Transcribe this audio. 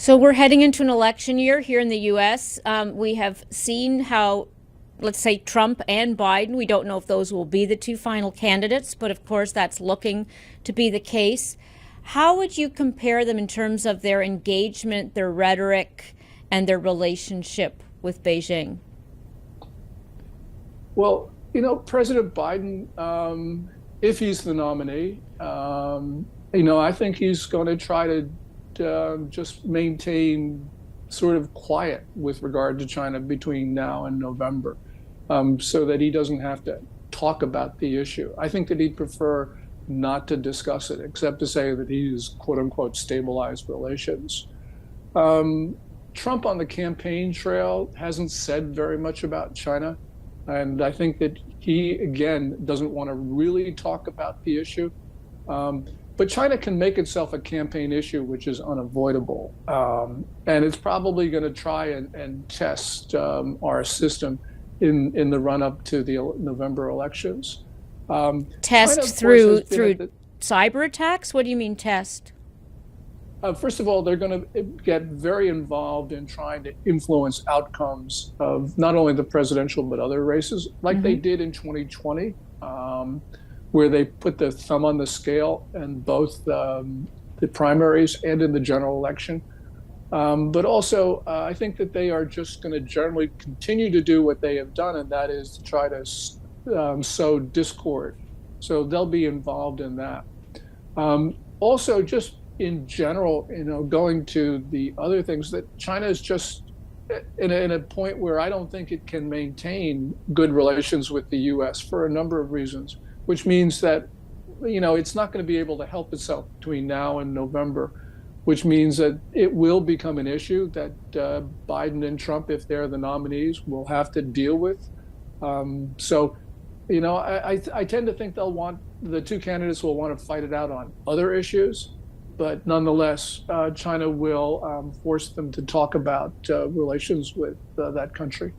So we're heading into an election year here in the U.S. We have seen how, let's say, Trump and Biden, we don't know if those will be the two final candidates, but of course that's looking to be the case. How would you compare them in terms of their engagement, their rhetoric, and their relationship with Beijing? Well, President Biden, if he's the nominee, I think he's going to try to just maintain sort of quiet with regard to China between now and November, so that he doesn't have to talk about the issue. I think that he'd prefer not to discuss it, except to say that he's quote unquote stabilized relations. Trump on the campaign trail hasn't said very much about China. And I think that he, again, doesn't want to really talk about the issue. But China can make itself a campaign issue, which is unavoidable. And it's probably going to try and test our system in the run-up to the November elections. Test China, through cyber attacks? What do you mean test? First of all, they're going to get very involved in trying to influence outcomes of not only the presidential but other races, like they did in 2020, where they put the thumb on the scale in both the primaries and in the general election. But also, I think that they are just going to generally continue to do what they have done, and that is to try to sow discord. So they'll be involved in that. Also, just in general, going to the other things, that China is just in a point where I don't think it can maintain good relations with the U.S. for a number of reasons, which means that, it's not going to be able to help itself between now and November, which means that it will become an issue that Biden and Trump, if they're the nominees, will have to deal with. So, I tend to think the two candidates will want to fight it out on other issues. But nonetheless, China will force them to talk about relations with that country.